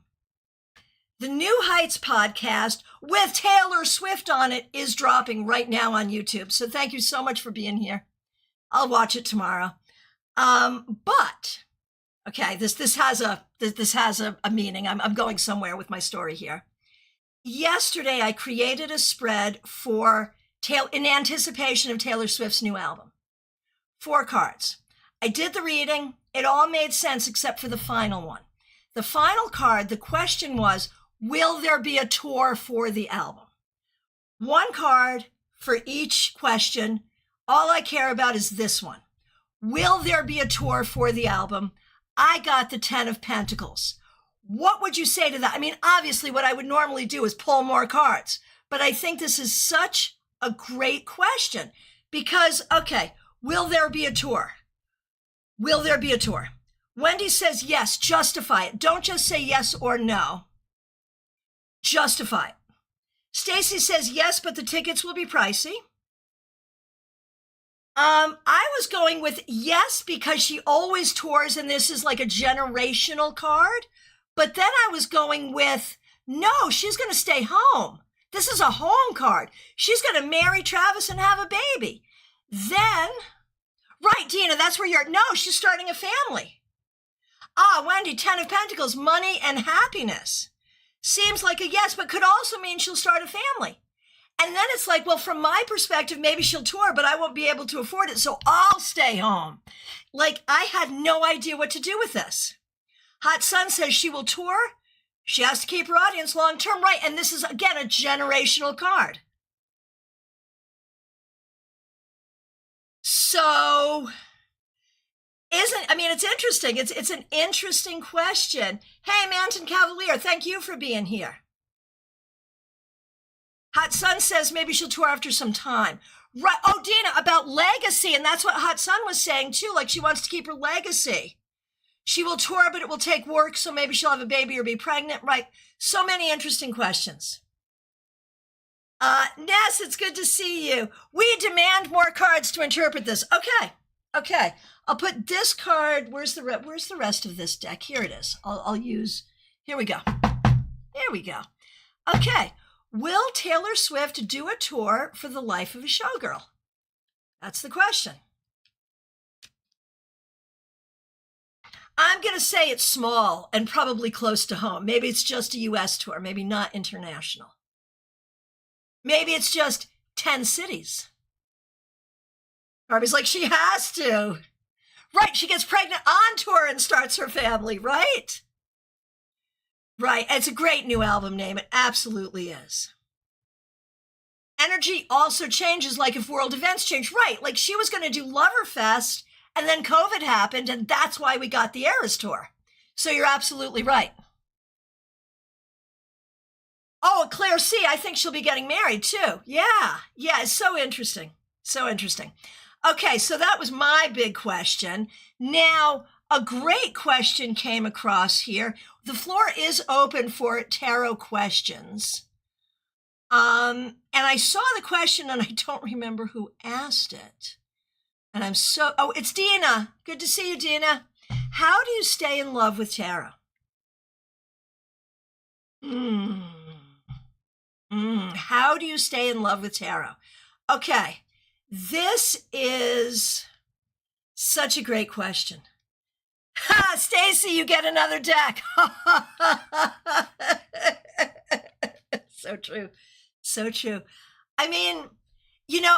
the New Heights podcast with Taylor Swift on it is dropping right now on YouTube. So thank you so much for being here. I'll watch it tomorrow. But okay, this has a meaning. I'm going somewhere with my story here. Yesterday, I created a spread in anticipation of Taylor Swift's new album. 4 cards. I did the reading. It all made sense except for the final one. The final card, the question was, will there be a tour for the album? 1 card for each question. All I care about is this one. Will there be a tour for the album? I got the 10 of Pentacles. What would you say to that? I mean, obviously, what I would normally do is pull more cards, but I think this is such a great question because, okay, will there be a tour? Will there be a tour? Wendy says yes, justify it. Don't just say yes or no. Justify it. Stacy says yes, but the tickets will be pricey. I was going with yes because she always tours and this is like a generational card. But then I was going with no, she's going to stay home. This is a home card. She's going to marry Travis and have a baby. Then, right, Dina, that's where you're. No, she's starting a family. Wendy, 10 of Pentacles, money and happiness. Seems like a yes, but could also mean she'll start a family. And then it's like, well, from my perspective, maybe she'll tour, but I won't be able to afford it, so I'll stay home. Like, I had no idea what to do with this. Hot Sun says she will tour. She has to keep her audience long-term, right? And this is, again, a generational card. So, it's interesting. It's an interesting question. Hey, Manton Cavalier, thank you for being here. Hot Sun says maybe she'll tour after some time. Right. Oh, Dina, about legacy. And that's what Hot Sun was saying, too. Like, she wants to keep her legacy. She will tour, but it will take work, so maybe she'll have a baby or be pregnant. Right. So many interesting questions. Ness, it's good to see you. We demand more cards to interpret this. Okay. I'll put this card. Where's the rest of this deck? Here it is. I'll use. Here we go. Okay. Will Taylor Swift do a tour for the life of a showgirl? That's the question. I'm going to say it's small and probably close to home. Maybe it's just a U.S. tour, maybe not international. Maybe it's just 10 cities. Barbie's like, she has to. Right, she gets pregnant on tour and starts her family, right? Right, it's a great new album name. It absolutely is. Energy also changes, like if world events change. Right, like she was going to do Loverfest, and then COVID happened, and that's why we got the Eras Tour. So you're absolutely right. Oh, Claire C., I think she'll be getting married, too. Yeah, it's so interesting. Okay, so that was my big question. Now, a great question came across here. The floor is open for tarot questions. And I saw the question and I don't remember who asked it. And it's Dina. Good to see you, Dina. How do you stay in love with tarot? How do you stay in love with tarot? Okay, this is such a great question. Stacy, you get another deck. So true. I mean,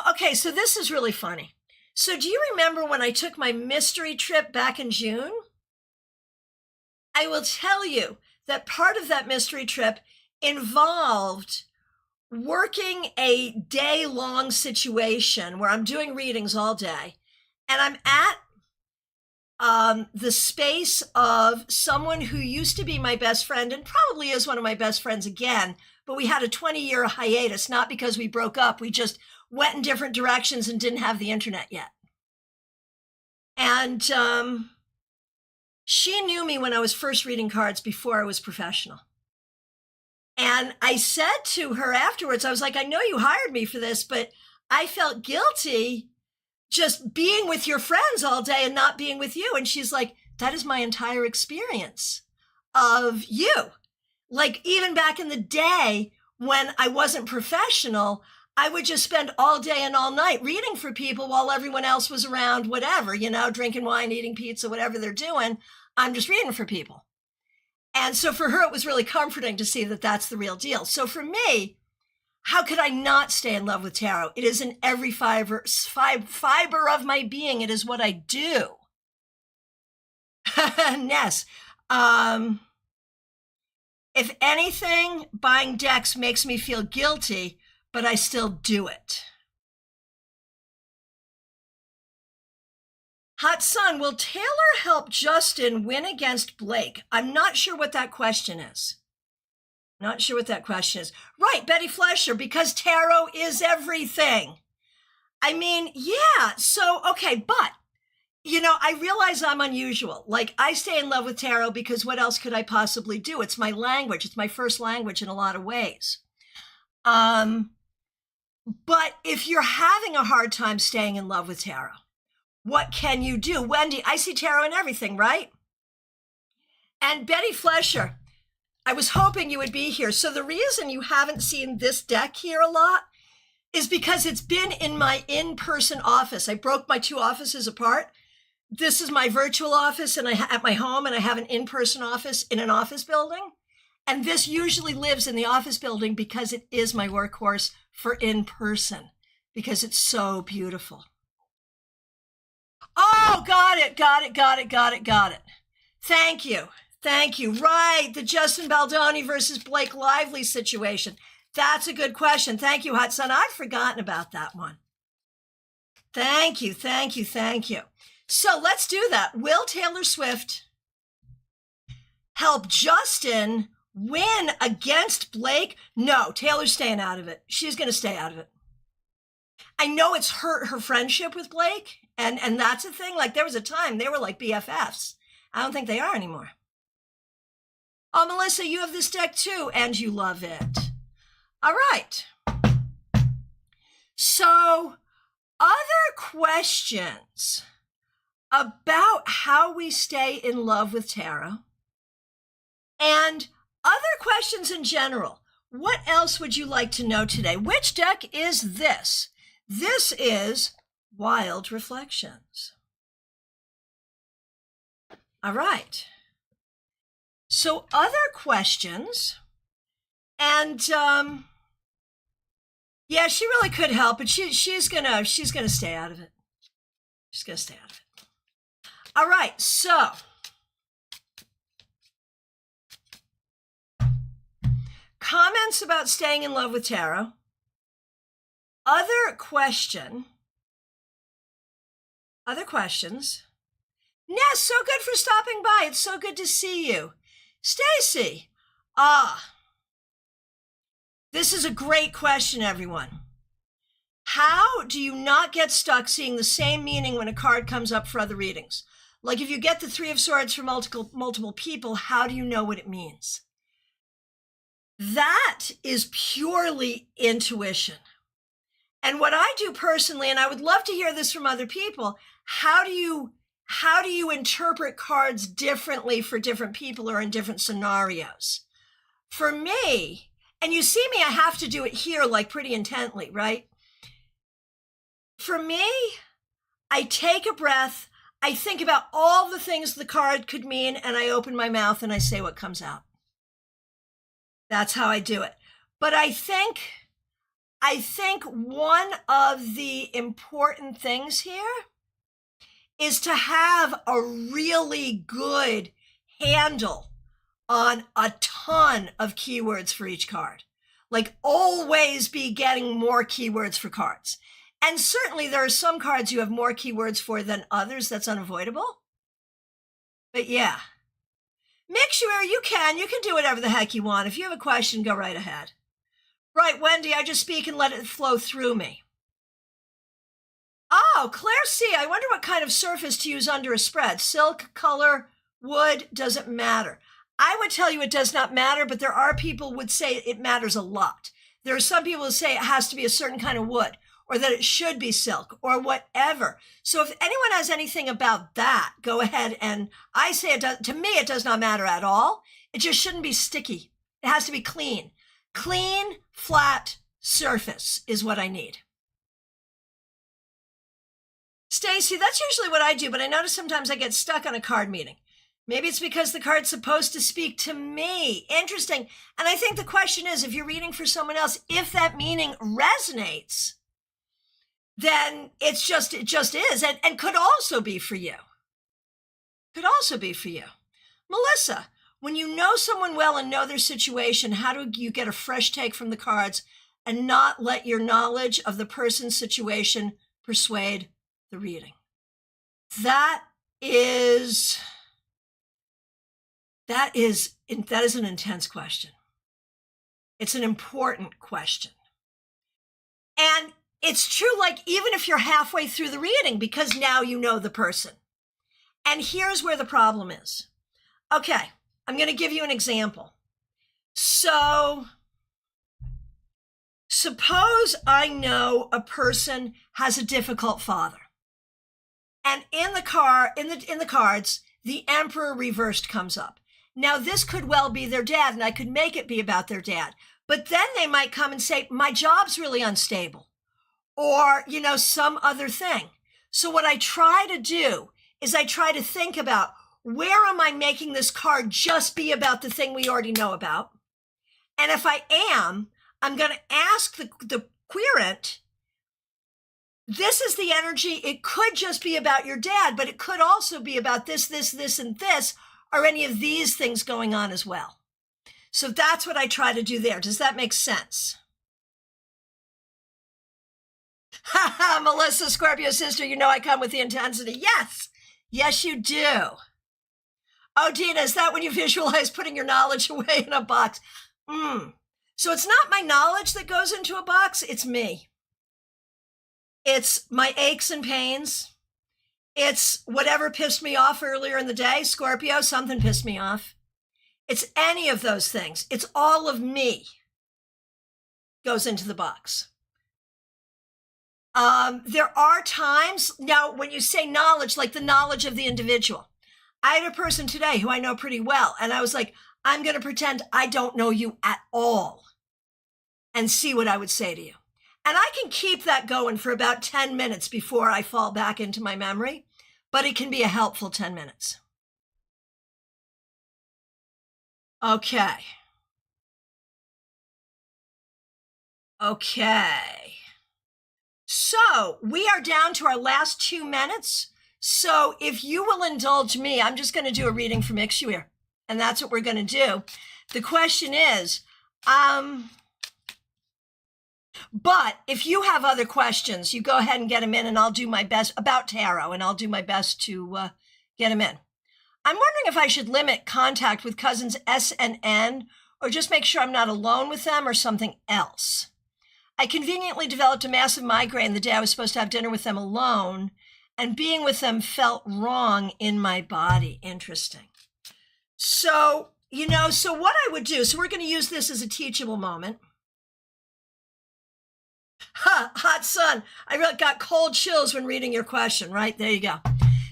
okay, so this is really funny. So do you remember when I took my mystery trip back in June? I will tell you that part of that mystery trip involved working a day-long situation where I'm doing readings all day, and I'm at the space of someone who used to be my best friend and probably is one of my best friends again, but we had a 20-year hiatus, not because we broke up. We just went in different directions and didn't have the internet yet. And she knew me when I was first reading cards before I was professional. And I said to her afterwards, I was like, I know you hired me for this, but I felt guilty just being with your friends all day and not being with you. And she's like, that is my entire experience of you. Like, even back in the day when I wasn't professional, I would just spend all day and all night reading for people while everyone else was around, whatever, drinking wine, eating pizza, whatever they're doing. I'm just reading for people. And so for her, it was really comforting to see that that's the real deal. So for me, how could I not stay in love with tarot? It is in every fiber of my being. It is what I do. Yes. If anything, buying decks makes me feel guilty, but I still do it. Hot Sun, will Taylor help Justin win against Blake? I'm not sure what that question is. Right, Betty Flesher, because tarot is everything. I mean, yeah, so, okay, but, I realize I'm unusual. Like, I stay in love with tarot because what else could I possibly do? It's my language. It's my first language in a lot of ways. But if you're having a hard time staying in love with tarot, what can you do? Wendy, I see tarot in everything, right? And Betty Flesher, I was hoping you would be here. So the reason you haven't seen this deck here a lot is because it's been in my in-person office. I broke my two offices apart. This is my virtual office and at my home, and I have an in-person office in an office building. And this usually lives in the office building because it is my workhorse for in-person, because it's so beautiful. Oh, got it. Thank you. Right, the Justin Baldoni versus Blake Lively situation. That's a good question. Thank you, Hot Sun. I'd forgotten about that one. Thank you. So let's do that. Will Taylor Swift help Justin win against Blake? No, Taylor's staying out of it. She's going to stay out of it. I know it's hurt her friendship with Blake, and that's a thing. Like, there was a time they were like BFFs. I don't think they are anymore. Oh, Melissa, you have this deck too, and you love it. All right. So, other questions about how we stay in love with tarot, and other questions in general. What else would you like to know today? Which deck is this? This is Wild Reflections. All right. So other questions, and yeah, she really could help, but she's gonna stay out of it. She's gonna stay out of it. All right, so comments about staying in love with tarot. Other questions. Ness, so good for stopping by. It's so good to see you. Stacy, this is a great question, everyone. How do you not get stuck seeing the same meaning when a card comes up for other readings? Like, if you get the Three of Swords for multiple people, how do you know what it means? That is purely intuition. And what I do personally, and I would love to hear this from other people, how do you interpret cards differently for different people or in different scenarios? For me, and you see me, I have to do it here like pretty intently, right? For me, I take a breath, I think about all the things the card could mean, and I open my mouth and I say what comes out. That's how I do it. But I think one of the important things here is to have a really good handle on a ton of keywords for each card. Like, always be getting more keywords for cards. And certainly there are some cards you have more keywords for than others. That's unavoidable. But yeah. Mixuary, you can do whatever the heck you want. If you have a question, go right ahead. Right, Wendy, I just speak and let it flow through me. Oh, Claire C., I wonder what kind of surface to use under a spread. Silk, color, wood, doesn't matter. I would tell you it does not matter, but there are people who would say it matters a lot. There are some people who say it has to be a certain kind of wood, or that it should be silk, or whatever. So if anyone has anything about that, go ahead. And I say it does, to me, it does not matter at all. It just shouldn't be sticky. It has to be clean. Clean, flat surface is what I need. Stacy, that's usually what I do, but I notice sometimes I get stuck on a card meeting. Maybe it's because the card's supposed to speak to me. Interesting. And I think the question is, if you're reading for someone else, if that meaning resonates, then it just is, and could also be for you. Could also be for you. Melissa, when you know someone well and know their situation, how do you get a fresh take from the cards and not let your knowledge of the person's situation persuade the reading? That is an intense question. It's an important question. And it's true, like, even if you're halfway through the reading, because now you know the person. And here's where the problem is. Okay, I'm going to give you an example. So, suppose I know a person has a difficult father. And in the cards, the Emperor reversed comes up. Now, this could well be their dad, and I could make it be about their dad. But then they might come and say, my job's really unstable. Or, some other thing. So what I try to do is I try to think about, where am I making this card just be about the thing we already know about? And if I am, I'm going to ask the querent, this is the energy. It could just be about your dad, but it could also be about this, this, this, and this, or any of these things going on as well. So that's what I try to do there. Does that make sense? Ha ha, Melissa, Scorpio sister, I come with the intensity. Yes, yes, you do. Oh, Dina, is that when you visualize putting your knowledge away in a box? So it's not my knowledge that goes into a box, it's me. It's my aches and pains. It's whatever pissed me off earlier in the day. Scorpio, something pissed me off. It's any of those things. It's all of me goes into the box. There are times, now when you say knowledge, like the knowledge of the individual. I had a person today who I know pretty well, and I was like, I'm going to pretend I don't know you at all and see what I would say to you. And I can keep that going for about 10 minutes before I fall back into my memory, but it can be a helpful 10 minutes. Okay. So we are down to our last 2 minutes. So if you will indulge me, I'm just going to do a reading from Ixuir, and that's what we're going to do. The question is, but if you have other questions, you go ahead and get them in, and I'll do my best about tarot, and I'll do my best to get them in. I'm wondering if I should limit contact with cousins S and N, or just make sure I'm not alone with them, or something else. I conveniently developed a massive migraine the day I was supposed to have dinner with them alone, and being with them felt wrong in my body. Interesting. So, so what I would do, so we're going to use this as a teachable moment. Hot sun. I really got cold chills when reading your question, right? There you go.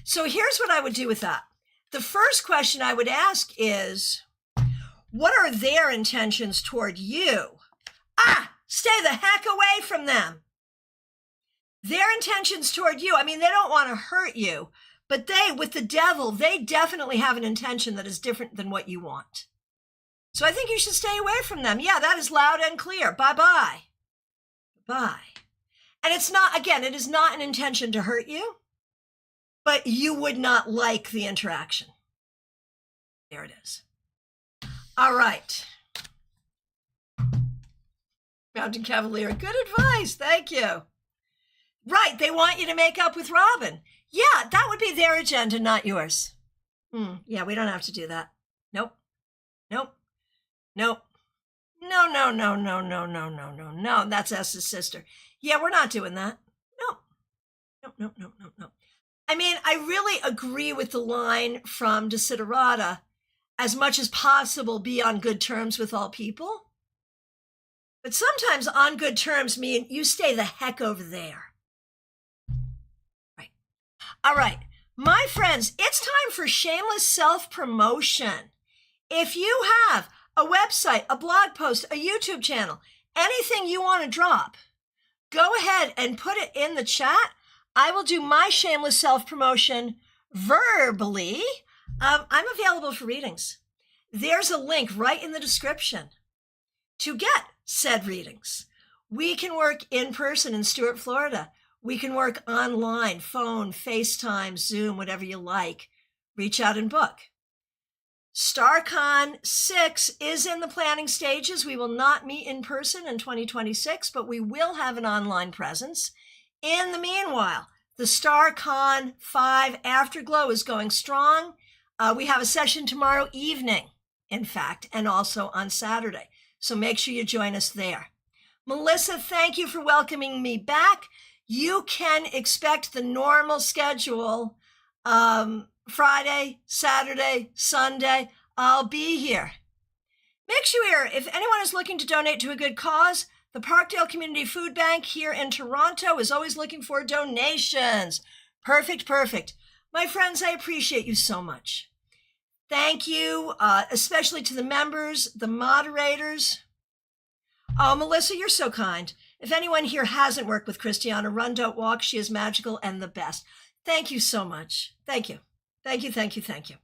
So here's what I would do with that. The first question I would ask is, what are their intentions toward you? Stay the heck away from them. Their intentions toward you, they don't want to hurt you, but with the devil, they definitely have an intention that is different than what you want. So I think you should stay away from them. Yeah, that is loud and clear. Bye-bye. Bye. And it's not, again, it is not an intention to hurt you, but you would not like the interaction. There it is. All right. Mountain Cavalier, good advice. Thank you. Right, they want you to make up with Robin. Yeah, that would be their agenda, not yours. Yeah, we don't have to do that. Nope. Nope. Nope. No, no, no, no, no, no, no, no, no. That's S's sister. Yeah, we're not doing that. No, no, no, no, no, no. I mean, I really agree with the line from Desiderata, as much as possible, be on good terms with all people. But sometimes on good terms mean you stay the heck over there. Right. All right. My friends, it's time for shameless self-promotion. If you have a website, a blog post, a YouTube channel, anything you want to drop, go ahead and put it in the chat. I will do my shameless self-promotion verbally. I'm available for readings. There's a link right in the description to get said readings. We can work in person in Stuart, Florida. We can work online, phone, FaceTime, Zoom, whatever you like. Reach out and book. StaarCon 6 is in the planning stages. We will not meet in person in 2026, but we will have an online presence. In the meanwhile, the StaarCon 5 AfterGlow is going strong. We have a session tomorrow evening, in fact, and also on Saturday. So make sure you join us there. Melissa, thank you for welcoming me back. You can expect the normal schedule. Friday, Saturday, Sunday, I'll be here. Make sure, if anyone is looking to donate to a good cause, the Parkdale Community Food Bank here in Toronto is always looking for donations. Perfect, perfect. My friends, I appreciate you so much. Thank you, especially to the members, the moderators. Oh, Melissa, you're so kind. If anyone here hasn't worked with Christiana, run, don't walk. She is magical and the best. Thank you so much. Thank you. Thank you, thank you, thank you.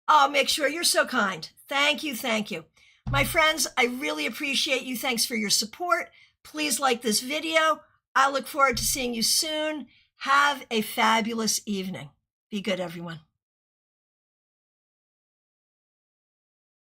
Oh, make sure you're so kind. Thank you, thank you. My friends, I really appreciate you. Thanks for your support. Please like this video. I look forward to seeing you soon. Have a fabulous evening. Be good, everyone.